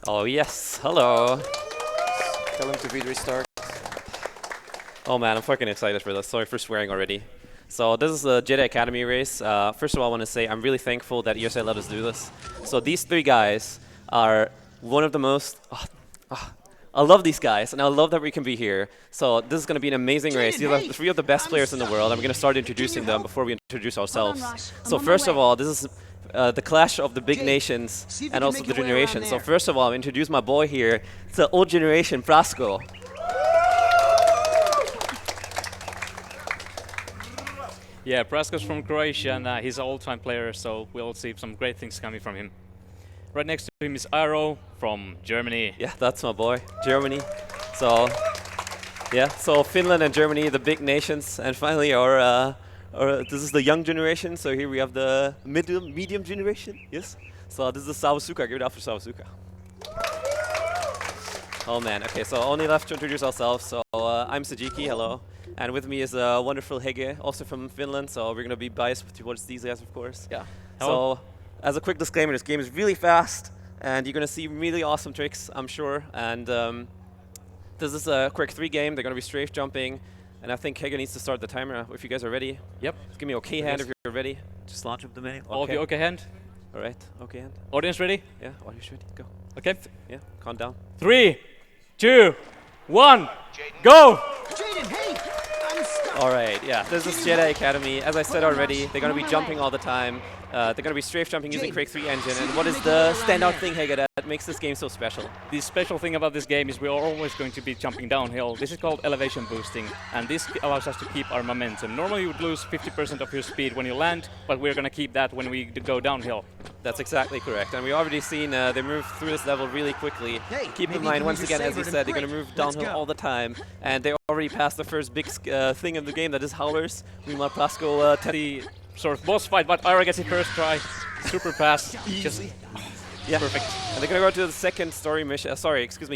Oh yes, hello. Tell him to read restart. Oh man, I'm fucking excited for this. Sorry for swearing already. So this is the Jedi Academy race. First of all, I want to say I'm really thankful that ESA let us do this. So these three guys are one of the most... I love these guys, and I love that we can be here. So this is going to be an amazing race. These are three of the best players in the world, and we're going to start introducing them before we introduce ourselves. So first of all, this is the clash of the big nations and also the generation. So first of all, I'll introduce my boy here. It's the old generation, Prasko. Yeah, Prasko's from Croatia, and he's an all-time player, so we'll see some great things coming from him. Right next to him is Aro from Germany. Yeah, that's my boy, Germany. So, yeah, so Finland and Germany, the big nations, and finally this is the young generation. So here we have the medium generation. Yes. So this is Savusukka. Give it up for Savusukka. Oh man. Okay, so only left to introduce ourselves. So I'm Sajiki. Hello. And with me is a wonderful Hege, also from Finland. So we're gonna be biased towards these guys, of course. Yeah. So, as a quick disclaimer, this game is really fast, and you're gonna see really awesome tricks, I'm sure. And this is a quick 3 game. They're gonna be strafe jumping, and I think Hege needs to start the timer if you guys are ready. Yep. Just give me OK hand if you're ready. Just launch up the menu. All of you OK hand? All right, OK hand. Audience ready? Yeah, audience ready. Go. Okay. Yeah, calm down. 3, 2, 1, go! All right, yeah, this is Jedi Academy. As I said already, they're going to be jumping all the time. They're going to be strafe jumping using Craig 3 engine. And what is the standout thing, Hege, that makes this game so special? The special thing about this game is we are always going to be jumping downhill. This is called elevation boosting, and this allows us to keep our momentum. Normally you would lose 50% of your speed when you land, but we're going to keep that when we go downhill. That's exactly correct. And we've already seen they move through this level really quickly. Keep in mind, once again, as you said, they're going to move downhill all the time. And they already passed the first big thing in the game, that is Howlers. Meanwhile, Prasko, the sort of boss fight, but Ira gets it first try. Super pass. Just yeah. Perfect. And they're going to go to the second story mission,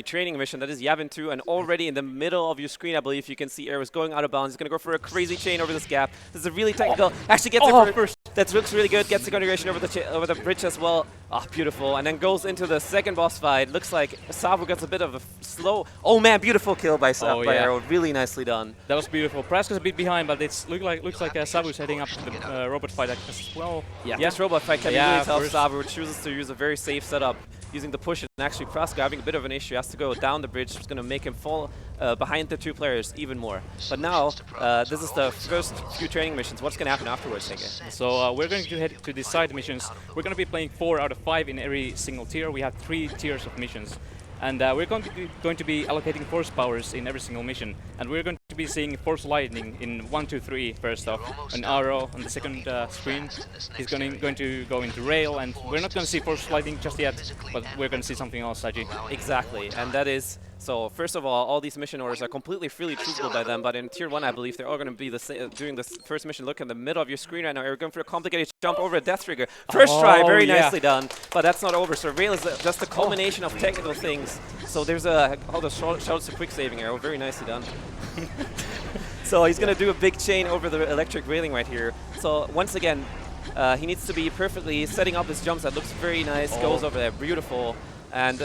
training mission, that is Yavin 2, and already in the middle of your screen, I believe you can see Air is going out of bounds. He's going to go for a crazy chain over this gap. This is a really technical, actually gets it first. That looks really good, gets the configuration over the bridge as well. Ah, beautiful. And then goes into the second boss fight. Looks like Sabu gets a bit of a slow, oh man, beautiful kill by Arrow. Really nicely done. That was beautiful. Prasko's a bit behind, but it looks like Sabu's heading up the robot fight as well. Yeah, this robot fight can be really tough. Sabu chooses to use a very safe setup, using the push, and actually Prasko having a bit of an issue, has to go down the bridge, which is going to make him fall behind the 2 players even more. But now, this is the first few training missions. What's going to happen afterwards, Hege? So we're going to head to the side missions. We're going to be playing 4 out of 5 in every single tier. We have 3 tiers of missions. And we're going to be allocating force powers in every single mission. And we're going to be seeing force lightning in 1, 2, 3 first off. An arrow on the second screen. He's going to go into rail, and we're not going to see force lightning just yet, but we're going to see something else, Saji. Exactly, and that is, so first of all these mission orders are completely freely choosable by them, but in tier 1 I believe they're all going to be doing this first mission. Look in the middle of your screen right now, you're going for a complicated jump over a death trigger. First try, very nicely done, but that's not over. So rail is just a culmination of technical things. So there's a, shouts to quick saving arrow, very nicely done. So he's going to do a big chain over the electric railing right here. So once again, he needs to be perfectly setting up his jumps. That looks very nice, goes over there, beautiful. And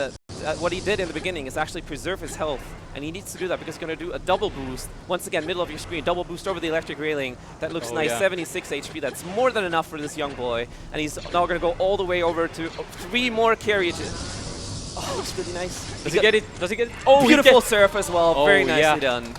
what he did in the beginning is actually preserve his health, and he needs to do that because he's going to do a double boost. Once again, middle of your screen, double boost over the electric railing. That looks nice, 76 HP. That's more than enough for this young boy. And he's now going to go all the way over to 3 more carriages. Oh, looks really nice. Does he get it? Does he get it? Oh, beautiful surf as well. Very nicely done.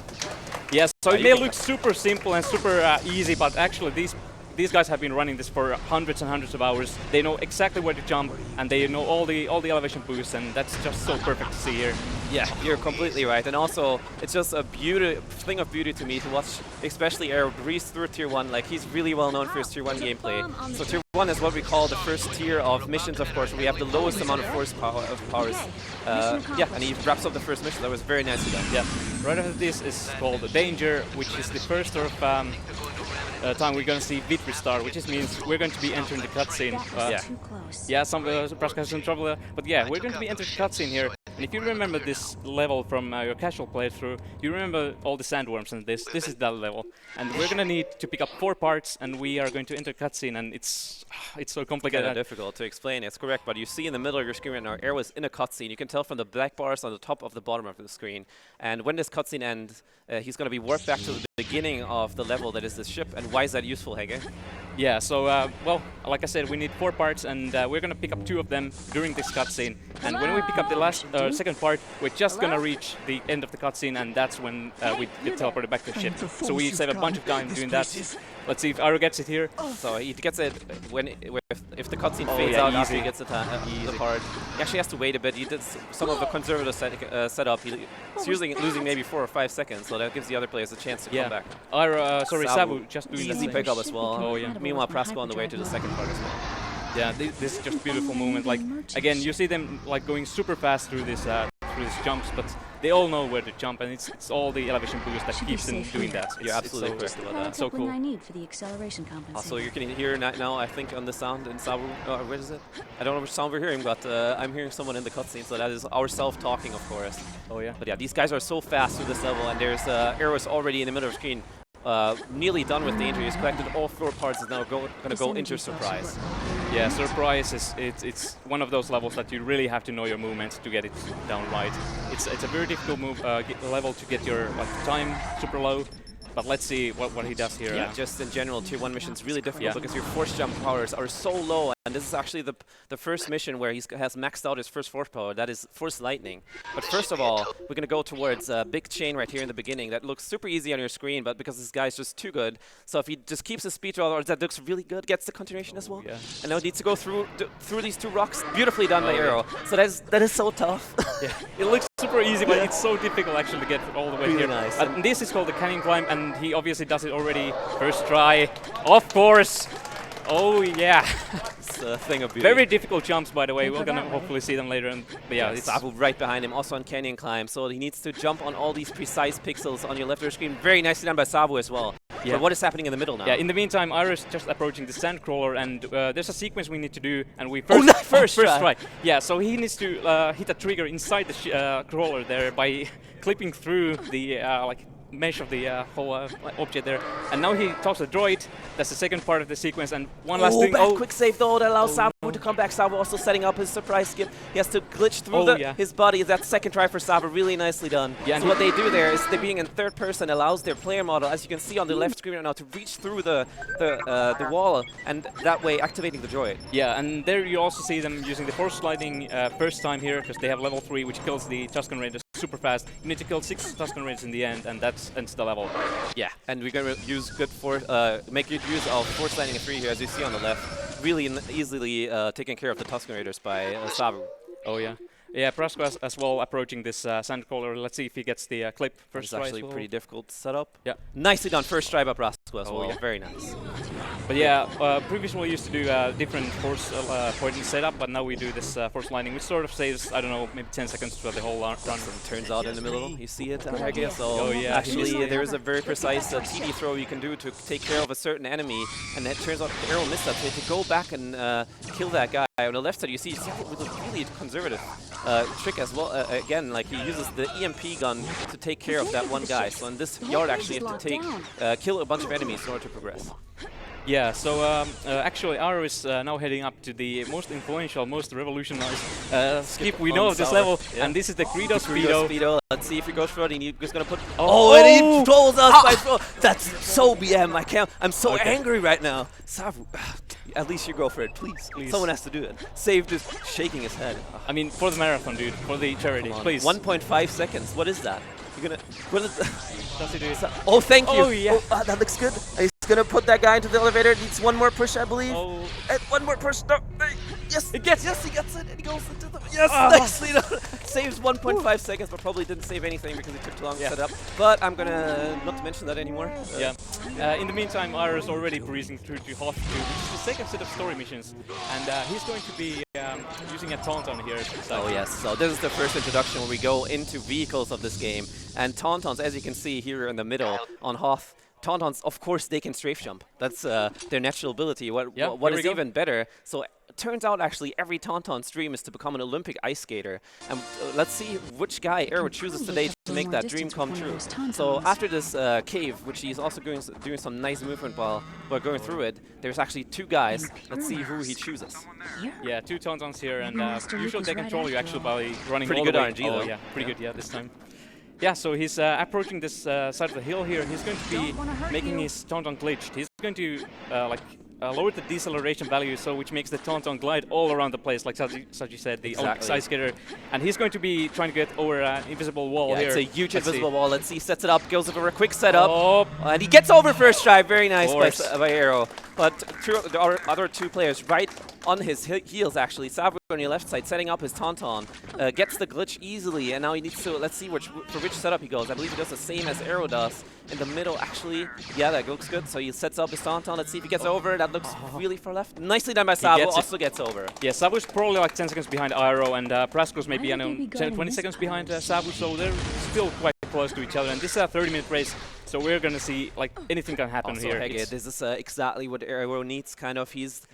Yes, so it may look super simple and super easy, but actually these guys have been running this for hundreds and hundreds of hours. They know exactly where to jump, and they know all the elevation boosts, and that's just so perfect to see here. Yeah, you're completely right. And also, it's just a thing of beauty to me to watch, especially Air breeze through tier 1. Like, he's really well known for his tier 1 gameplay. So tier 1 is what we call the first tier of missions, of course, where we have the lowest amount of force powers. Yeah, and he wraps up the first mission. That was very nicely done. Yeah. Right after this is called Danger, which is the first sort of time we're going to see Vjun restart, which means we're going to be entering the cutscene. Yeah, some Prasko has some trouble there, but yeah, we're going to be entering the cutscene here. And if you remember this level from your casual playthrough, you remember all the sandworms and this. This is that level. And we're gonna need to pick up 4 parts, and we are going to enter cutscene, and it's so complicated. Kind of difficult to explain. It's correct, but you see in the middle of your screen right now, Arrow is in a cutscene. You can tell from the black bars on the top of the bottom of the screen. And when this cutscene ends, he's going to be warped back to the beginning of the level that is this ship. And why is that useful, Hege? Yeah, so, well, like I said, we need 4 parts, and we're gonna pick up 2 of them during this cutscene. And when we pick up the last, second part, we're just gonna reach the end of the cutscene, and that's when we get teleported back to the ship. So we save a bunch of time doing that. Let's see if Aru gets it here. So he gets it when if the cutscene fades out after he gets the part. He actually has to wait a bit. He did some of the conservative setup. He's usually losing maybe 4 or 5 seconds, so that gives the other players a chance to come back. Sorry, Savu just doing easy pickup as well. Oh yeah. Meanwhile, Prasko on the way to the second part as well. Yeah, this is just beautiful moment. Like again, you see them like going super fast through these jumps, but they all know where to jump, and it's all the elevation boost that keeps them doing that. You're absolutely correct about that. So cool. I need for the acceleration compensation. Also, you can hear now, I think, on the sound in Sabu. Where is it? I don't know which sound we're hearing, but I'm hearing someone in the cutscene, so that is ourselves talking, of course. Oh yeah. But yeah, these guys are so fast through this level, and there's Arrows already in the middle of the screen. Nearly done with danger. He's collected all 4 parts. Is now going to go into surprise. Yeah, surprise is it's one of those levels that you really have to know your movements to get it down right. It's a very difficult level to get your time super low. But let's see what he does here. Yeah, just in general, Tier 1 missions really difficult because your force jump powers are so low. And this is actually the first mission where he has maxed out his first force power. That is Force Lightning. But first of all, we're going to go towards a big chain right here in the beginning. That looks super easy on your screen, but because this guy's just too good. So if he just keeps his speed draw, that looks really good, gets the continuation as well. Yeah. And now he needs to go through these 2 rocks. Beautifully done by Arrow. So that is so tough. Yeah. It looks super easy, but it's so difficult actually to get all the way really here. Nice. And this is called the canyon climb, and he obviously does it already. First try, of course. Oh yeah. It's a thing of beauty. Very difficult jumps, by the way. We're gonna hopefully see them later. And but yeah, it's Sabu right behind him, also on canyon climb. So he needs to jump on all these precise pixels on your left of the screen. Very nicely done by Sabu as well. Yeah. But what is happening in the middle now? Yeah. In the meantime, Iris just approaching the sandcrawler, and there's a sequence we need to do, and we first try. Yeah. So he needs to hit a trigger inside the crawler there by clipping through the mesh of the whole object there. And now he talks to the droid. That's the second part of the sequence. And one last thing. Quick save though that allows Sabu to come back. Sabu also setting up his surprise skip. He has to glitch through his body. That second try for Sabu, really nicely done. Yeah, so what they do there is they being in third person allows their player model, as you can see on the left screen right now, to reach through the wall, and that way activating the droid. Yeah, and there you also see them using the force sliding first time here, because they have level 3, which kills the Tusken Raiders super fast. You need to kill 6 Tusken Raiders in the end, and that ends the level. Yeah, and we're gonna use make good use of force landing 3 here, as you see on the left. Really easily taking care of the Tusken Raiders by Sabu. Oh yeah. Yeah, Prasko as well approaching this sandcrawler. Let's see if he gets the clip first try. It's actually pretty difficult setup. Yeah. Nicely done first try by Prasko as well. Yeah. Very nice. But yeah, previously we used to do different force pointing setup, but now we do this force lightning, which sort of saves, I don't know, maybe 10 seconds for the whole run. Turns out in the middle, you see it, I guess. So oh yeah. Actually, there is a very precise TD throw you can do to take care of a certain enemy, and it turns out the arrow missed that. So to go back and kill that guy. On the left side, you see with a really conservative trick as well. Again, like he uses the EMP gun to take care of that one guy. So in this yard, actually, you have to kill a bunch of enemies in order to progress. Yeah, so actually Aru is now heading up to the most influential, most revolutionized skip we know of this level, and this is the Greedo Speedo. Let's see if he goes for it, and he's gonna put... Oh, and he trolls us by throw! That's so BM, I'm so angry right now. Savu, at least you go for it, please. Someone has to do it. Save this shaking his head. I mean, for the marathon, dude, for the charity, please. 1.5 seconds, what is that? You're gonna... Does he do it? Oh, thank you! Oh, yeah. Oh, that looks good. He's gonna put that guy into the elevator. Needs one more push, I believe. Oh. And one more push. No. Yes, he gets it. And he goes into the... Yes, nicely done. Saves 1.5 seconds, but probably didn't save anything because it took too long to set up. But I'm gonna not to mention that anymore. Yeah. In the meantime, Ira is already breezing through to Hoth, which is the second set of story missions, and he's going to be using a Tauntaun here. Oh yes, so this is the first introduction where we go into vehicles of this game, and Tauntauns, as you can see here in the middle on Hoth, Tauntauns, of course, they can strafe jump. That's their natural ability. What here is we go. even better? So it turns out actually every Tauntaun's dream is to become an Olympic ice skater. And let's see which guy Arrow chooses today to make that dream come true. So after this cave, which he's also doing some nice movement while going through it, there's actually 2 guys. Let's see who he chooses. Yeah, 2 Tauntauns here, and usually they control you actually by running Pretty all good the way. RNG though. Yeah, pretty good, yeah, this time. Yeah, so he's approaching this side of the hill here. He's going to be making his Tauntaun glitched. He's going to lower the deceleration value, so which makes the Tauntaun glide all around the place, like Saji said, the Exactly. Olympic skater. And he's going to be trying to get over an invisible wall here. It's a huge Let's invisible see. wall. Let's see, sets it up, goes over a quick setup. Oh, And he gets over first try. Very nice course. by Arrow. But the other 2 players right on his heels, actually. Sabu on your left side, setting up his Tauntaun. Gets the glitch easily, and now he needs to, let's see for which setup he goes. I believe he does the same as Arrow does. In the middle, actually. Yeah, that looks good. So he sets up his Tauntaun. Let's see if he gets over. That looks really far left. Nicely done by Sabu. Also gets over. Yeah, Sabu's probably like 10 seconds behind Arrow, and Prasko's maybe 10, 20 seconds behind Sabu, so they're still quite close to each other. And this is a 30-minute race, so we're gonna see like anything can happen Also, here. Hege, this is exactly what Arrow needs, kind of. He's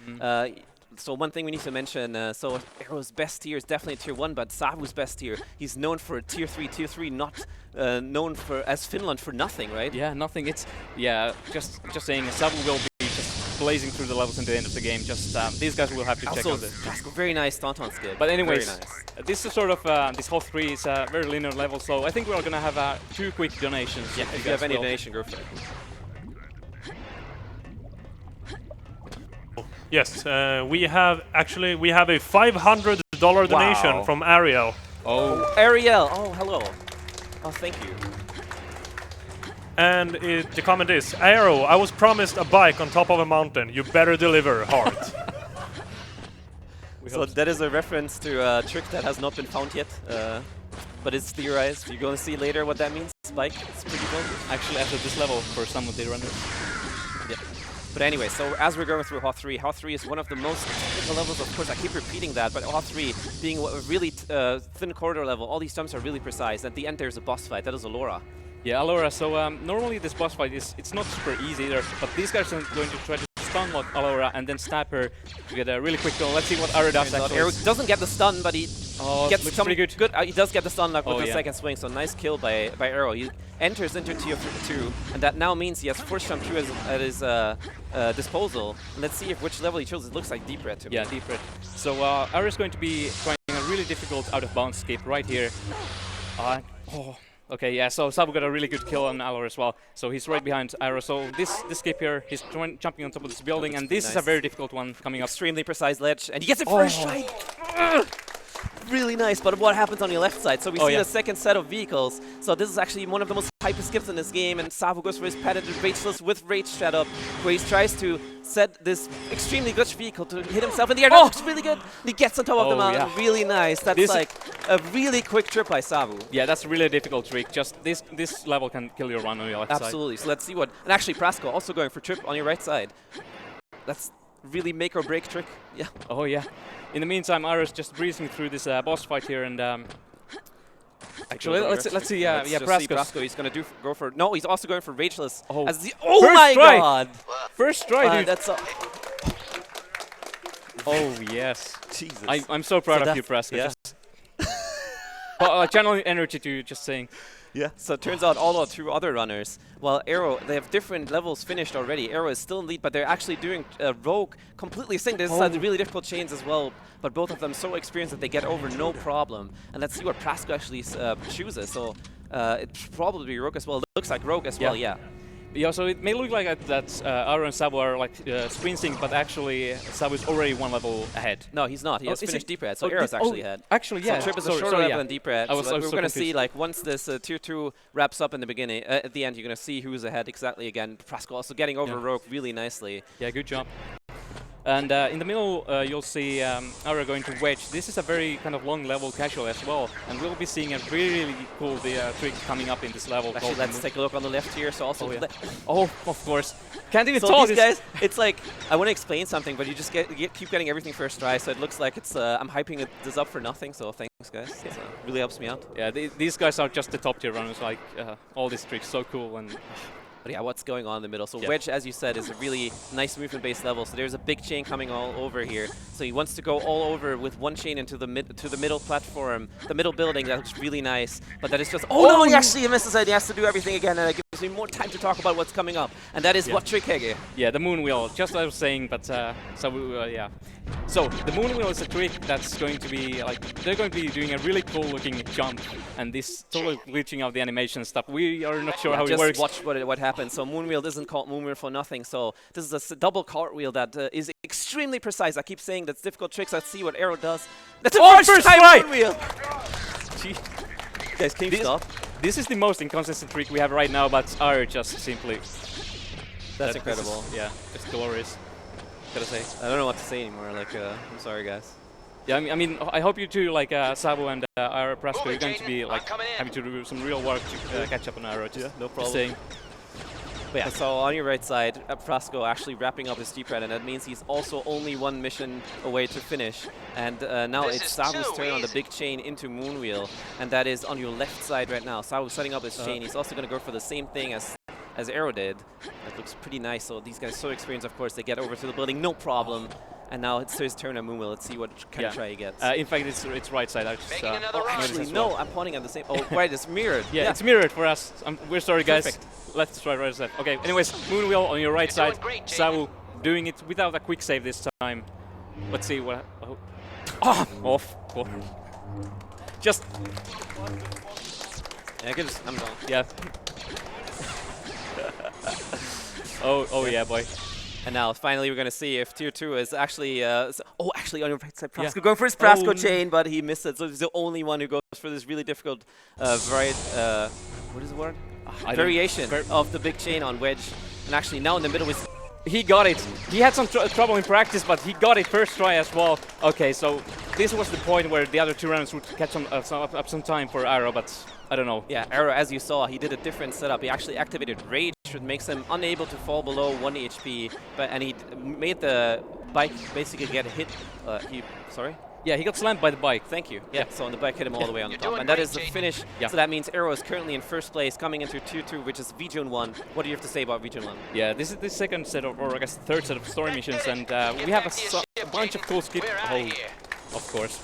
so one thing we need to mention, so Arrow's best tier is definitely tier 1, but Sabu's best tier, he's known for tier 3, not known for as Finland for nothing, right? Yeah, nothing. It's just saying Sabu will be just blazing through the levels in the end of the game. Just these guys will have to check Also, out this. very nice Tauntaun skip. But anyways, very nice. this is sort of this Hoth 3 is a very linear level, so I think we're gonna have 2 quick donations. Yeah, if you have any donation, go for it. Yes, we have a $500 donation from Ariel. Oh, Ariel! Oh, hello. Oh, thank you. And the comment is, Arrow, I was promised a bike on top of a mountain. You better deliver, heart. So that is a reference to a trick that has not been found yet, but it's theorized. You're going to see later what that means. Spike, it's pretty cool. Actually, after this level for some of the runners. Yeah. But anyway, so as we're going through Hoth 3 is one of the most technical levels. Of course, I keep repeating that, but Hoth 3 being a really thin corridor level, all these jumps are really precise. At the end, there's a boss fight. That is Allura. Yeah, Allura. So normally this boss fight it's not super easy either, but these guys are going to try to stun lock Allura and then stab her to get a really quick goal. Let's see what Arrow does actually. Arrow doesn't get the stun, but he gets looks some pretty good. He does get the stun lock with the yeah. second swing, so nice kill by Arrow. He enters into tier 2, and that now means he has force jump 2 at his disposal. Let's see which level he chose. It looks like deep red to me. Yeah, deep red. So Arrow is going to be trying a really difficult out of bounds escape right here. Okay, yeah, so Sabu got a really good kill on Allura as well. So he's right behind Arrow. So this skip here, he's jumping on top of this building, and this is a very difficult one coming up. Extremely precise ledge, and he gets it first try. Really nice, but what happens on your left side? So we see the second set of vehicles. So this is actually one of the most hyper skips in this game, and Sabu goes for his patented Rageless with Rage setup, where he tries to set this extremely glitched vehicle to hit himself in the air. That looks really good. He gets on top of the mountain. Yeah. Really nice. That's like a really quick trip by Sabu. Yeah, that's a really difficult trick. Just this level can kill your run on your left side. Absolutely. So let's see what. And actually, Prasko also going for trip on your right side. That's really make or break trick. Yeah. Oh yeah. In the meantime, Arrow's just breezing through this boss fight here, and actually let's see. Yeah, Prasko. He's gonna go for. No, he's also going for Rageless. Oh, as the, oh my try. God! First try, dude. That's. Oh yes. Jesus. I'm so proud of you, Prasko. Yeah. Channeling energy to just saying. Yeah. So it turns out all our 2 other runners, while Arrow, they have different levels finished already. Arrow is still in lead, but they're actually doing Rogue completely synced. This is really difficult chains as well, but both of them so experienced that they get over no problem. And let's see what Prasko actually chooses. So it's probably Rogue as well. It looks like Rogue as well, yeah. Yeah, so it may look like that Arrow and Sabu are like sprint sync, but actually Sabu is already 1 level ahead. No, he's not. He has finished deep red, so Oh, Arrow's actually ahead. Actually, yeah. So Trip is a shorter level than deep red. I was So we're so going to see, confused. like, once this tier 2 wraps up in the beginning, at the end, you're going to see who's ahead exactly again. Prasko also getting over Rogue really nicely. Yeah, good job. And in the middle, you'll see Arrow going to Wedge. This is a very kind of long level casual as well, and we'll be seeing a really cool trick coming up in this level. Actually, let's take a look on the left here. So also, of course. Can't even so talk. these guys, it's like I want to explain something, but you just keep getting everything first try. So it looks like it's I'm hyping this up for nothing. So thanks, guys. It really helps me out. Yeah, these guys are just the top tier runners. Like all these tricks, so cool and. But yeah, what's going on in the middle? So Wedge, as you said, is a really nice movement-based level. So there's a big chain coming all over here. So he wants to go all over with one chain into the middle platform, the middle building. That looks really nice. But that is just no! He actually misses it. He has to do everything again, and it gives me more time to talk about what's coming up. And that is what trick, Hege? Yeah, the moon wheel. Just what I was saying, but yeah. So the moon wheel is a trick that's going to be like they're going to be doing a really cool-looking jump, and this totally glitching out the animation stuff. We are not sure how it works. Just watch what happens. So moonwheel isn't called moonwheel for nothing. So this is a double cartwheel that is extremely precise. I keep saying that's difficult tricks. Let's see what Arrow does. That's a first time moonwheel. Guys, can you stop? This is the most inconsistent trick we have right now, but Arrow just simply. That's incredible. Yeah, it's glorious. Gotta say. I don't know what to say anymore. Like, I'm sorry, guys. Yeah, I mean, I hope you two, like Sabu and Prasco, you're going to be like having to do some real work to catch up on Arrow. Yeah, no problem. But yeah, so on your right side, Prasco actually wrapping up his G-Pad, and that means he's also only one mission away to finish. And now it's Sabu's turn on the big chain into Moonwheel, and that is on your left side right now. Sabu's setting up his chain. He's also going to go for the same thing as Arrow did. That looks pretty nice. So these guys so experienced, of course. They get over to the building, no problem. And now it's his turn on Moonwheel. Let's see what kind of try he gets. In fact, it's right side. I just, actually, no, I'm pointing at the same. Oh, right, it's mirrored. Yeah, it's mirrored for us. We're sorry, guys. Perfect. Left, right, left. Okay, anyways, Moonwheel on your right side. Sabu doing it without a quick save this time. Let's see what. Off. Oh. Just. Yeah, I'm done. Yeah. oh yeah, boy. And now, finally, we're going to see if Tier 2 is actually... actually, on your right side, Prasco going for his Prasco chain, but he missed it. So he's the only one who goes for this really difficult what is the word? Variation of the big chain on Wedge. And actually, now in the middle is... He got it. He had some trouble in practice, but he got it first try as well. Okay, so this was the point where the other two rounds would catch up some time for Arrow, but I don't know. Yeah, Arrow, as you saw, he did a different setup. He actually activated Rage, which makes him unable to fall below 1 HP, and he made the bike basically get hit. Sorry? Yeah, he got slammed by the bike. Thank you. Yeah, so the bike hit him all the way on the top. And that is the finish. Yeah. So that means Arrow is currently in first place, coming into Tier 2, which is Vjun 1. What do you have to say about Vjun 1? Yeah, this is the second set of, or I guess third set of story missions, and we have a bunch of cool skip. Of course.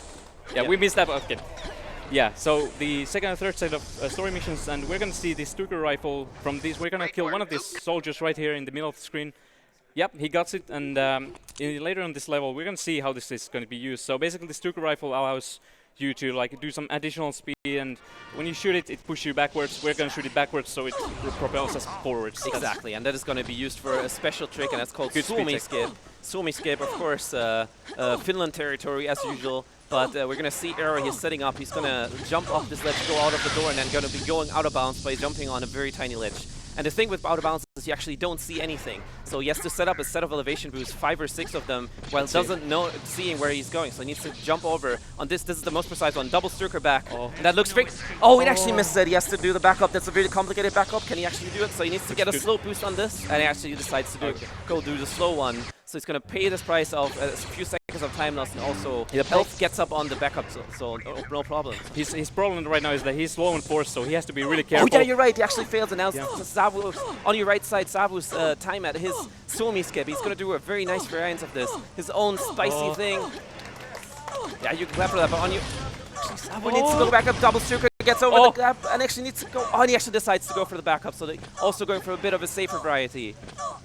Yeah, we missed that. Okay. Yeah, so the second and third set of story missions, and we're going to see the Stuka rifle from these. We're going to kill one of these soldiers right here in the middle of the screen. Yep, he got it, and later on this level, we're going to see how this is going to be used. So basically, the Stuka rifle allows you to like do some additional speed, and when you shoot it, it pushes you backwards. We're going to shoot it backwards, so it propels us forwards. Exactly, and that is going to be used for a special trick, and that's called Suomi Skip. Suomi Skip, of course, Finland territory as usual. But we're going to see Arrow, he's setting up, he's going to jump off this ledge, go out of the door, and then going to be going out of bounds by jumping on a very tiny ledge. And the thing with out of bounds is you actually don't see anything. So he has to set up a set of elevation boosts, 5 or 6 of them, while seeing where he's going. So he needs to jump over on this. This is the most precise one. Double Sturker back. And that looks great. Oh, it actually misses it. He has to do the backup. That's a really complicated backup. Can he actually do it? So he needs to get a slow boost on this. And he actually decides to go do the slow one. So he's going to pay this price of a few seconds of time loss, and also health gets up on the backup, so no problem. His problem right now is that he's low on force, so he has to be really careful. Oh yeah, you're right. He actually fails, and now Sabu, on your right side, Sabu's time at his Suomi Skip. He's going to do a very nice variant of this, his own spicy thing. Yeah, you can clap for that, but on you... Sabu needs to go back up, double Sturker, gets over the gap, and actually needs to go... Oh, and he actually decides to go for the backup, so they also going for a bit of a safer variety.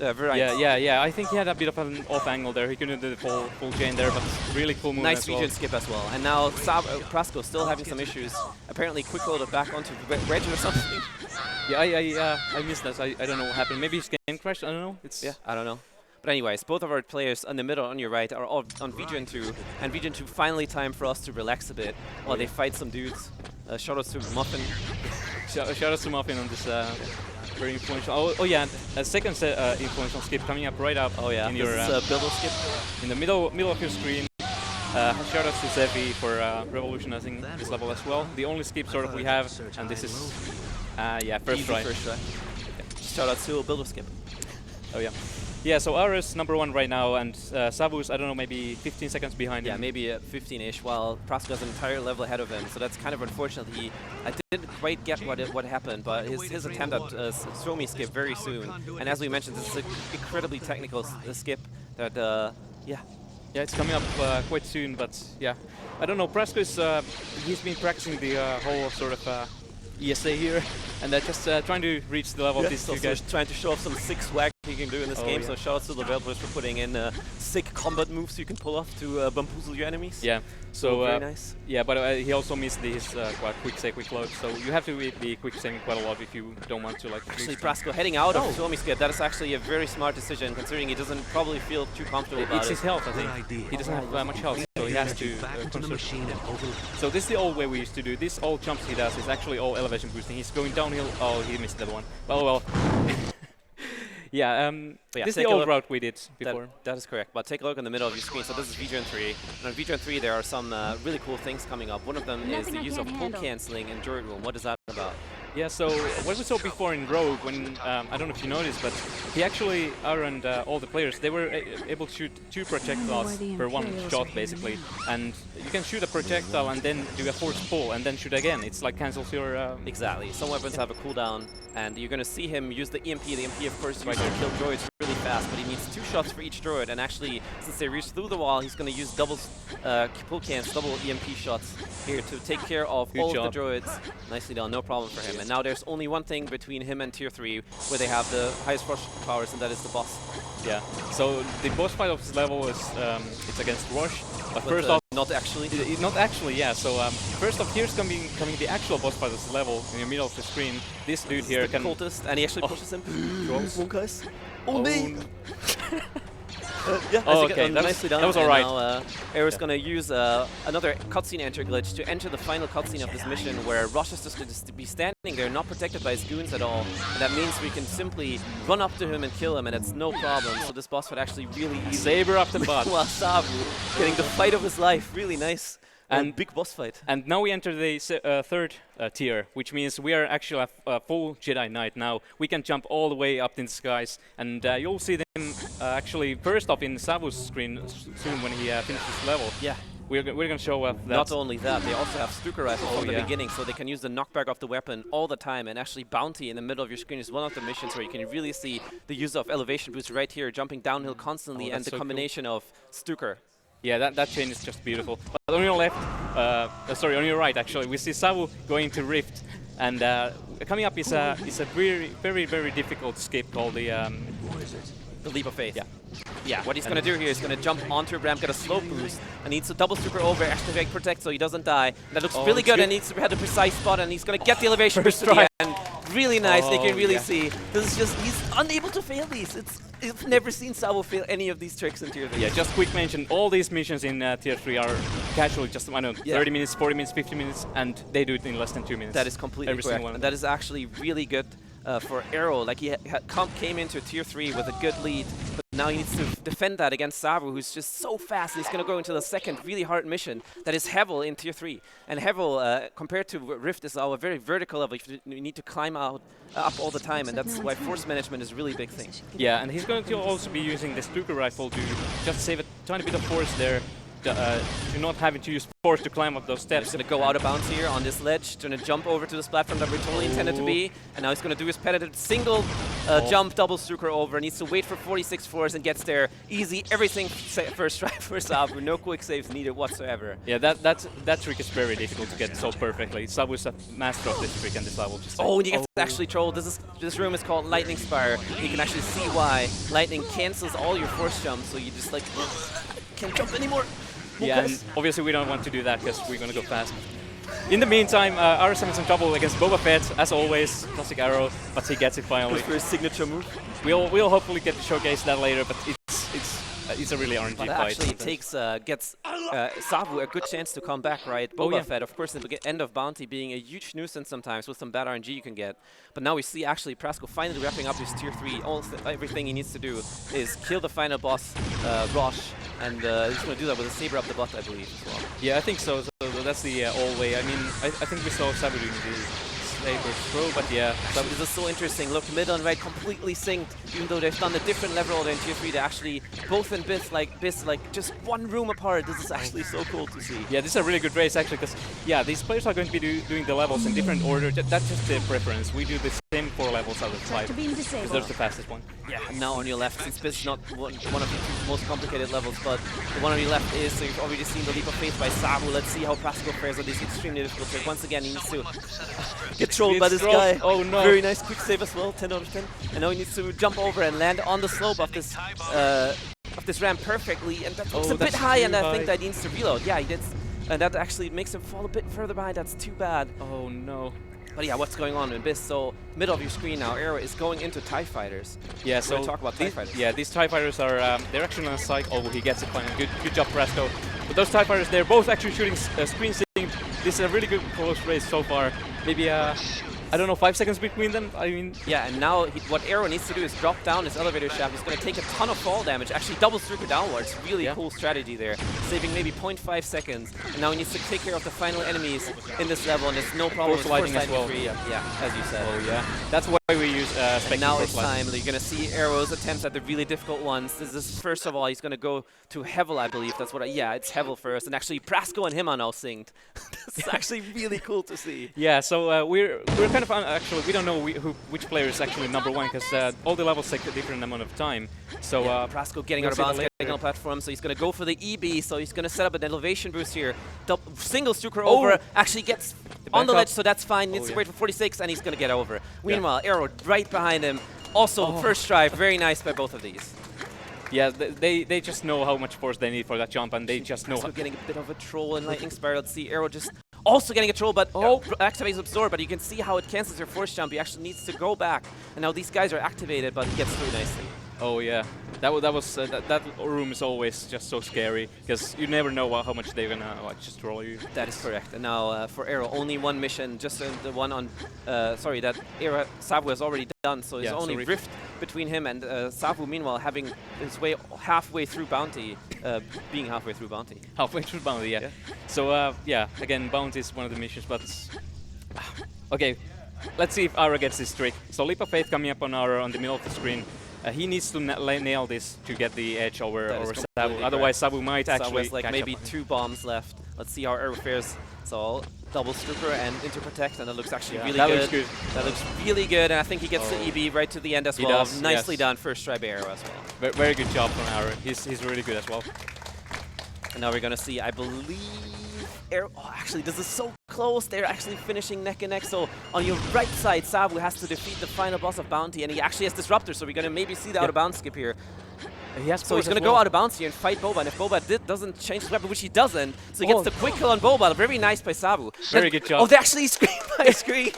Yeah, I think he had a bit of an off angle there. He couldn't do the full chain there, but really cool move. Nice region skip as well. And now Prasco still having some issues. Apparently quick loaded back onto Wedge or something. Yeah, I missed that. I don't know what happened. Maybe his game crashed. I don't know. I don't know. But anyways, both of our players in the middle on your right are all on Vjun 2, and Vjun 2 finally time for us to relax a bit while they fight some dudes. Shout out to Muffin. Shout out to Muffin on this very influential. Oh yeah, a second influential skip coming up right up. Oh yeah, in your builder skip in the middle of your screen. Shout out to Zevi for revolutionizing this level as well. The only skip sort of we have, and this is first try. Yeah. Shout out to builder skip. Oh yeah. Yeah, so Ara's #1 right now, and Savus, I don't know, maybe 15 seconds behind Yeah, him. maybe 15-ish, while Prasko has an entire level ahead of him. So that's kind of unfortunate. I didn't quite get what happened, but his attempt at throw me skip very soon. And as we mentioned, this is an incredibly technical skip that, yeah. Yeah, it's coming up quite soon, but yeah. I don't know, Prasko is, he's been practicing the whole sort of ESA here, and just trying to reach the level of these two guys. Trying to show off some sick swag he can do in this game, yeah. so shout out to the developers for putting in sick combat moves you can pull off to bamboozle your enemies. Yeah, so very nice. Yeah, but he also missed his quick save, quick load, so you have to be quick saving quite a lot if you don't want to like. Actually, Prasko heading out of Suomi skip, that is actually a very smart decision considering he doesn't probably feel too comfortable about it's it. his health, I think. He doesn't have much health, so he has to conserve. So this is the old way we used to do. This all jumps he does is actually all elevation boosting. He's going downhill. Oh, he missed that one. Oh well. Yeah, this is the old route we did before. That is correct, but take a look in the middle of your screen. So this is Vjun 3, and on Vjun 3 there are some really cool things coming up. One of them is the use of pull cancelling in Droid Room. What is that about? Yeah, so what we saw before in Rogue, when I don't know if you noticed, but he actually, Ara and all the players, they were able to shoot 2 projectiles per one shot, basically. And you can shoot a projectile and then do a force pull and then shoot again. It's like cancels your... Exactly. Some weapons have a cooldown, and you're going to see him use the EMP. The EMP, of course, is to kill droids really fast, but he needs 2 shots for each droid. And actually, since they reach through the wall, he's going to use double pull cans, double EMP shots here to take care of all of the droids. Nicely done, no problem for him. And now there's only one thing between him and Tier 3 where they have the highest rush powers, and that is the boss. Yeah, so the boss fight of this level is it's against Rush. But first off, not actually. Not actually, yeah. So first off, here's coming the actual boss fight of this level in the middle of the screen. This dude here can cultist, and he actually pushes him. Come on, guys. Oh, me! Yeah, okay, nicely done. That was alright. Now Aero's going to use another cutscene enter glitch to enter the final cutscene of this mission, where Rush is just going to be standing there, not protected by his goons at all. And that means we can simply run up to him and kill him, and it's no problem. So this boss fight actually really easy. Saber up the butt. While Savu getting the fight of his life. Really nice. And big boss fight. And now we enter the third tier, which means we are actually a full Jedi Knight now. We can jump all the way up in the skies, and you'll see them actually first off in Savu's screen soon when he finishes the level. Yeah. We're going to show that. Not only that, they also have Stuka rifle from the beginning, so they can use the knockback of the weapon all the time. And actually, Bounty in the middle of your screen is one of the missions where you can really see the use of elevation boost right here, jumping downhill constantly, and the combination of Stuka. Yeah, that chain is just beautiful. But on your left, sorry, on your right actually, we see Savu going to Rift, and coming up is a very, very, very difficult skip called the Leap of Faith. Yeah. Yeah, what he's going to do here is going to jump onto a ramp, get a slow boost, and needs to double super over, activate protect so he doesn't die. That looks really good, and needs to have the precise spot, and he's going to get the elevation boost to the end. Really nice, they can really see. This is just, he's unable to fail these. I've never seen Sabo fail any of these tricks in Tier 3. Yeah, just quick mention, all these missions in Tier 3 are casually just, I don't know, 30 minutes, 40 minutes, 50 minutes, and they do it in less than 2 minutes. That is completely correct, and that is actually really good for Arrow. Like, he came into Tier 3 with a good lead, but now he needs to defend that against Sabu, who's just so fast. He's going to go into the second really hard mission that is Hevel in Tier 3. And Hevel, compared to Rift, is a very vertical level. You need to climb up all the time, and that's why force management is a really big thing. Yeah, and he's going to also be using the Stuka rifle to just save a tiny bit of force there. To not having to use force to climb up those steps. He's going to go out of bounds here on this ledge, going to jump over to this platform that we totally intended to be, and now he's going to do his repetitive single jump, double Stuka over, needs to wait for 46 floors and gets there easy, everything first try, first out, with no quick saves needed whatsoever. Yeah, that trick is very difficult to get so perfectly. Sabu is a master of this trick and this level. Just and you get actually trolled. This room is called Lightning Spire. You can actually see why lightning cancels all your force jumps, so you just like, can't jump anymore. Yeah, and obviously we don't want to do that because we're going to go fast. In the meantime, Arro's having some trouble against Boba Fett, as always, classic Arrow, but he gets it finally. For his signature move. We'll hopefully get to showcase that later, but it's a really RNG fight. Actually, it gets Sabu a good chance to come back, right? Boba Fett, of course, at the end of Bounty being a huge nuisance sometimes with some bad RNG you can get. But now we see actually Prasko finally wrapping up his Tier 3. Everything he needs to do is kill the final boss, Rosh, and he's going to do that with a saber up the butt, I believe, as well. Yeah, I think so. So that's the old way. I mean, I think we saw Sabu doing Saber's throw, but yeah. This is so interesting. Look, mid and right completely synced, even though they've done a different level order in Tier 3. They're actually both in BIS like just one room apart. This is actually so cool to see. Yeah, this is a really good race actually, because yeah, these players are going to be doing the levels in different order. That's just their preference. We do the same 4 levels out of 5, because there's the fastest one. Yeah, and now on your left, since BIS is not one of the most complicated levels, but the one on your left is, so you've already seen the leap of faith by Savu. Let's see how Prasco fares on this extremely difficult trick. Once again, he needs to get trolled by this guy. Oh no. Very nice quick save as well, 10 out of 10. And now he needs to jump over and land on the slope of this ramp perfectly, and that's a bit high, and I think that he needs to reload. Yeah, he did, and that actually makes him fall a bit further behind. That's too bad. Oh no. But yeah, what's going on in BIS? So, middle of your screen now, Arrow is going into TIE Fighters. Yeah, so talk about TIE Fighters. Yeah, these TIE Fighters are, they're actually on a cycle. Oh, he gets it finally. Good job, Prasco. But those TIE Fighters, they're both actually shooting screen synced. This is a really good close race so far. Maybe, I don't know, 5 seconds between them? I mean... Yeah, and now what Arrow needs to do is drop down his elevator shaft. He's going to take a ton of fall damage, actually double circle downwards. Really cool strategy there, saving maybe 0.5 seconds. And now he needs to take care of the final enemies in this level, and there's no problem with force lighting as well. Yeah, as you said. Oh yeah, that's why we use and now it's time. You're going to see Arrow's attempts at the really difficult ones. This is, first of all, he's going to go to Hevel, I believe. That's what yeah, it's Hevel first. And actually, Prasco and him are now synced. It's actually really cool to see. Yeah, so we're kind of actually, we don't know which player is actually #1, because all the levels take a different amount of time. So Prasco getting out of bounds, getting on the platform, so he's going to go for the EB, so he's going to set up an elevation boost here. Single Stuker over, actually gets on the ledge, so that's fine. Needs to wait for 46, and he's going to get over. Meanwhile, Arrow right behind him. Also, first try, very nice by both of these. Yeah, they just know how much force they need for that jump, and they just know. Getting a bit of a troll and lightning spiral. Let's see, Arrow just also getting a troll, but activates absorb. But you can see how it cancels your force jump. He actually needs to go back, and now these guys are activated, but he gets through nicely. Oh yeah, that room is always just so scary, because you never know how much they're gonna just troll you. That is correct. And now for Arrow, only one mission, just the one on sorry, that Savu has already done. So it's only rift between him and Savu. Meanwhile, having his way halfway through bounty, being halfway through bounty. Halfway through bounty, yeah. So yeah, again, bounty is one of the missions, but okay. Let's see if Ara gets this trick. So Leap of Faith coming up on the middle of the screen. He needs to nail this to get the edge over Savu. Otherwise, Savu might actually like maybe 2 bombs left. Let's see how Arrow fares. So double Stuker and into protect, and it looks actually really good. Looks good. That looks really good, and I think he gets the EB right to the end as well. Nicely done, first try by Arrow as well. Very good job from Arrow. He's really good as well. And now we're gonna see, I believe, Arrow. Oh, actually, this is so close. They're actually finishing neck and neck. So on your right side, Savu has to defeat the final boss of Bounty, and he actually has Disruptor. So we're gonna maybe see the out of bounds skip here. So he's gonna go out of bounds here and fight Boba. And if Boba doesn't change his weapon, which he doesn't, so he gets the quick kill on Boba. Very nice by Savu. Very good job. Oh, they actually screen by screen.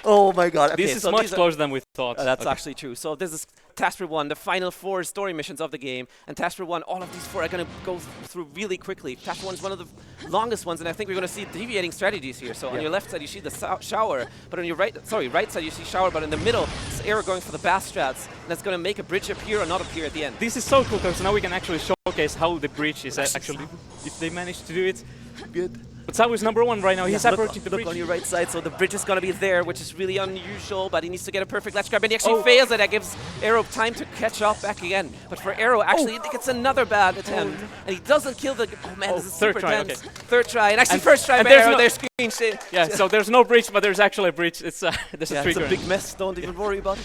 Oh my god. Okay, this is much closer than we thought. That's actually true. So this is Task 1, the final 4 story missions of the game. And Task 1, all of these 4 are going to go through really quickly. Task 1 is one of the longest ones, and I think we're going to see deviating strategies here. So on your left side, you see the shower, but on your right side, you see shower, but in the middle, it's Arrow going for the bass strats, and that's going to make a bridge appear or not appear at the end. This is so cool, because now we can actually showcase how the bridge is actually, if they manage to do it. Good. But Savu is #1 right now. He's approaching the bridge. Look on your right side, so the bridge is going to be there, which is really unusual, but he needs to get a perfect latch grab, and he actually fails it. That gives Arrow time to catch up back again. But for Arrow, actually, I think it's another bad attempt, and he doesn't kill the... Oh man, this is super tense. Third try, and actually first try by Arrow, their screen shit. Yeah, so there's no bridge, but there's actually a bridge. It's there's a trigger. It's a big mess, don't even worry about it.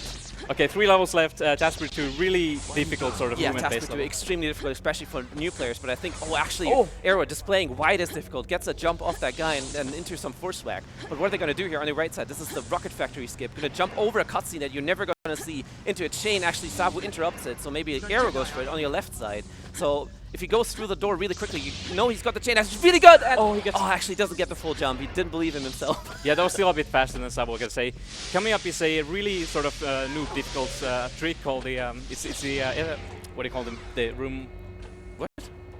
Okay, 3 levels left. Task 2, really difficult sort of movement-based level. Extremely difficult, especially for new players. But I think, Arrow displaying why it is difficult, gets a jump off that guy and into some force whack. But what are they going to do here on the right side? This is the Rocket Factory skip. Going to jump over a cutscene that you're never going to see into a chain. Actually, Savu interrupts it, so maybe Arrow goes for it on your left side. So if he goes through the door really quickly, you know he's got the chain. That's really good. And he actually doesn't get the full jump. He didn't believe in himself. Yeah, that was still a bit faster than Savu, I can say. Coming up is a really sort of noob difficult trick called the it's the what do you call them? The room. What?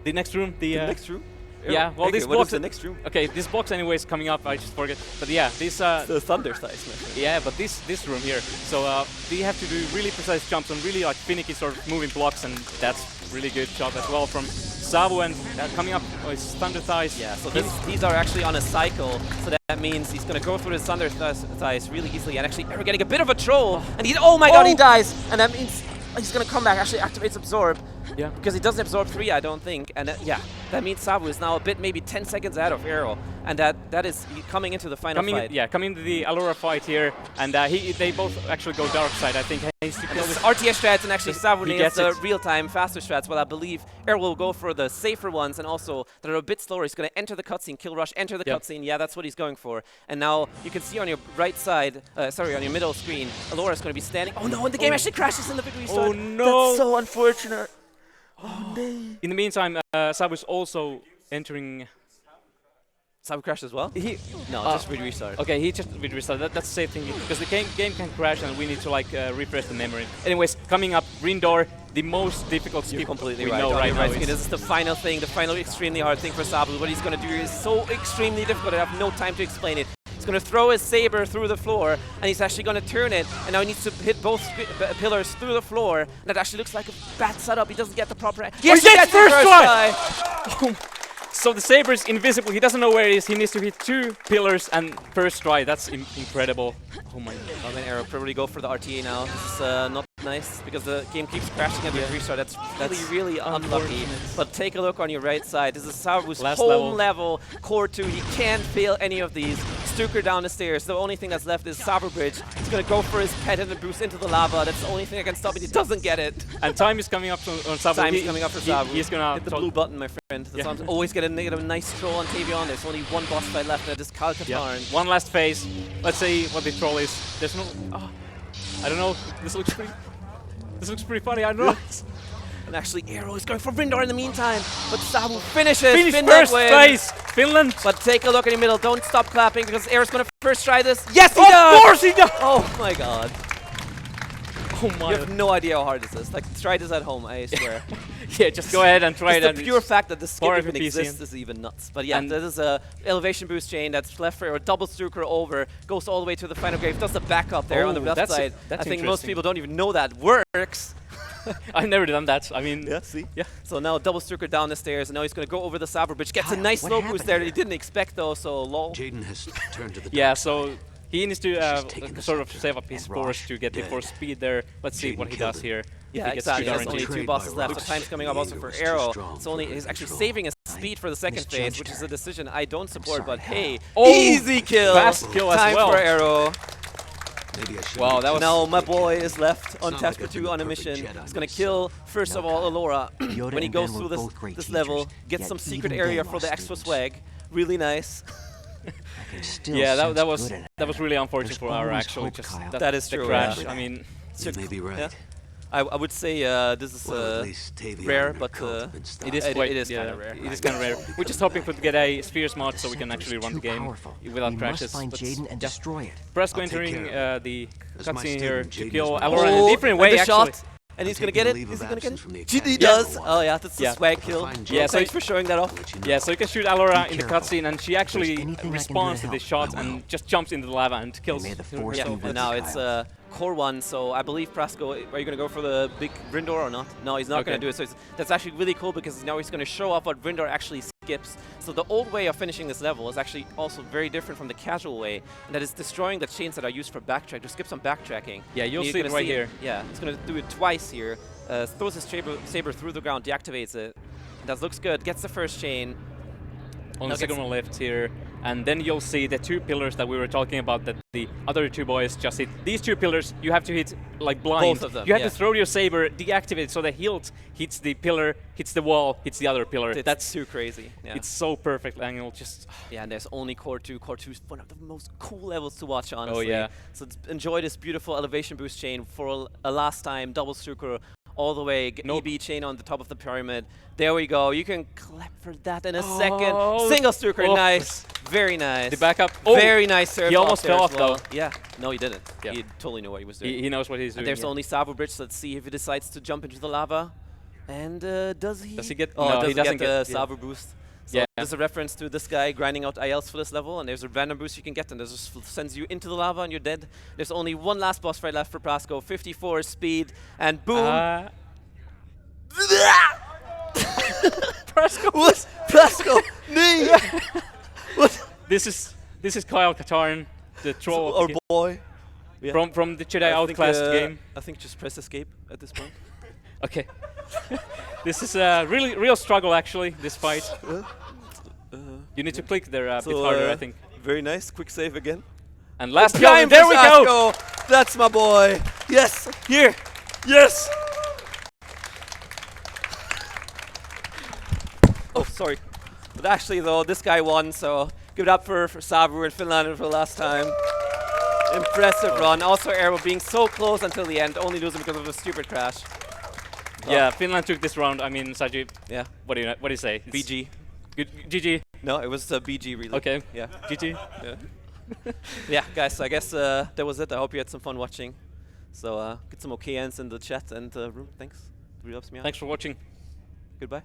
The next room. The next room. Yeah, well, this box. box. The next room. Okay, this box anyway is coming up. I just forget. But yeah, this. The thunder size. Yeah, but this room here. So they have to do really precise jumps on really like finicky sort of moving blocks, and that's really good job as well from Savu and coming up is Thunder Thighs. Yeah, so these are actually on a cycle, so that means he's going to go through his Thunder Thighs really easily, and actually we're getting a bit of a troll, and oh my god, he dies, and that means he's going to come back, actually activates Absorb. Yeah. Because he doesn't absorb 3, I don't think. And yeah, that means Savu is now a bit, maybe 10 seconds out of Arrow. And that is coming into the final fight. Yeah, coming into the Allura fight here. And they both actually go dark side. I think he's to kill this RTS strats, and actually Savu nails the real-time faster strats. Well, I believe Arrow will go for the safer ones, and also that are a bit slower. He's going to enter the cutscene, kill rush, enter the cutscene. Yeah, that's what he's going for. And now you can see on your right side, sorry, on your middle screen, Allura is going to be standing. Oh no, and the game actually crashes in the victory start. Oh no! That's so unfortunate. Oh, no. In the meantime, Savu is also entering. Savu crashed as well? No, just restart. Okay, he just restarted. That's the same thing because the game can crash and we need to like refresh the memory. Anyways, coming up, Rindor, the most difficult speed completely we right. know right now. This is the final thing, the final extremely hard thing for Savu. What he's going to do is so extremely difficult. I have no time to explain it. He's going to throw his saber through the floor, and he's actually going to turn it, and now he needs to hit both pillars through the floor. And that actually looks like a bad setup. He doesn't get the proper... Yes, he gets first try! So the saber is invisible. He doesn't know where it is. He needs to hit 2 pillars and first try. That's incredible. Oh my god. I'm going to probably go for the RTA now. This is not nice because the game keeps crashing at the restart. That's really unlucky. But take a look on your right side. This is Savu's home level core 2. He can't fail any of these. Stuker down the stairs. The only thing that's left is Savu Bridge. He's going to go for his pet and boost into the lava. That's the only thing that can stop it. He doesn't get it. And time is coming up on Savu. Time is coming up for Savu. He's going to hit the blue button, my friend. That's always get a nice troll on Tavion. There's only one boss fight left, and that is Kalkatarn. One last phase. Let's see what the troll is. There's no... I don't know. This looks pretty funny. I don't know. And actually, Arrow is going for Rindor in the meantime. But Savu finishes. Finish first place. Finland. But take a look in the middle. Don't stop clapping because Arrow's going to first try this. Yes, he does! Of course he does! Oh my god. Oh my. You have no idea how hard this is. Like, try this at home, I swear. Yeah, just go ahead and try it. The pure fact that the skip even exists is even nuts. But yeah, this is a elevation boost chain that's left for a double Stuker over, goes all the way to the final grave, does the backup there on the left side. I think most people don't even know that works. I've never done that. I mean, yeah, see? Yeah. So now double Stuker down the stairs, and now he's going to go over the Saber Bridge. Gets a nice slow boost there that he didn't expect, though, so lol. Jaden has turned to the yeah, so he needs to sort of save up his force to get the force speed there. Let's see what he does here. Yeah, exactly. There's only 2 bosses left, so time's coming up also for Arrow. He's actually saving his speed for the second phase, which is a decision I don't support, but hey, easy kill! Fast kill as well. Time for Arrow. Wow, that was... Now my boy is left on task for 2 on a mission. He's going to kill, first of all, Allura. When he goes through this level, gets some secret area for the extra swag. Really nice. Yeah, that was really unfortunate for Ara, actually. Just that is true. Crash. Yeah. I mean, you may be right. Yeah. I would say this is rare, but it is kind of rare. It is kind of rare. We're just hoping to get a Spheres mod so we can actually run the game without crashes. Brasco entering the cutscene here to kill Allura in a different way, actually. And he's gonna get it. Is he gonna get it? He does. Oh yeah, that's the swag kill. Yeah, so thanks for showing that off. Yeah, so you can shoot Allura in the cutscene, and she actually responds to the shot and just jumps into the lava and kills. Yeah, and now it's core 1. So I believe Brasco, are you gonna go for the big Rindor or not? No, he's not gonna do it. So that's actually really cool because now he's gonna show off what Rindor actually skips. So the old way of finishing this level is actually also very different from the casual way, and that is destroying the chains that are used for backtrack. To skip some backtracking. Yeah, you'll see it right here. Yeah, he's gonna do it twice here. Throws his saber through the ground, deactivates it. That looks good. Gets the first chain. On the second one left here, and then you'll see the 2 pillars that we were talking about that the other 2 boys just hit. These 2 pillars you have to hit like blind. Both of them. You have to throw your saber, deactivate it so the hilt hits the pillar, hits the wall, hits the other pillar. That's too crazy. Yeah. It's so perfect angle. Just yeah, and there's only core 2. Core 2 is one of the most cool levels to watch, honestly. Oh yeah. So enjoy this beautiful elevation boost chain for a last time double Stuker. All the way, EB chain on the top of the pyramid. There we go. You can clap for that in a second. Single Stuker, nice. Very nice. The backup. Very nice serve. He almost fell off though. Yeah. No, he didn't. Yeah. He totally knew what he was doing. He knows what he's doing. And there's only Savu Bridge. So let's see if he decides to jump into the lava. And does he? Does he get? Oh, no, he doesn't get the Savu boost. So there's a reference to this guy grinding out ILs for this level, and there's a random boost you can get, and this just sends you into the lava and you're dead. There's only one last boss fight left for Brasco. 54 speed, and boom. Prasko. What? Prasko! Nee! What? This is Kyle Katarn, the troll Our boy. Yeah. from the Jedi I think, Outclassed game. I think just press escape at this point. Okay. This is a real struggle actually. This fight. You need to click there a bit harder, I think. Very nice. Quick save again. And last Time go. There we go. Prasko. That's my boy. Yes. Here. Yes! Oh, sorry. But actually, though, this guy won, so give it up for Savu in Finland for the last time. Impressive run. Also, Aero being so close until the end, only losing because of a stupid crash. Yeah, Finland took this round. I mean, Saji, Yeah. what do you say? It's BG. Good. GG. No, it was BG, really. Okay. Yeah. GG. Yeah. Yeah, guys, I guess that was it. I hope you had some fun watching. So get some OKNs in the chat and room. Thanks. It really helps me out. Thanks for watching. Goodbye.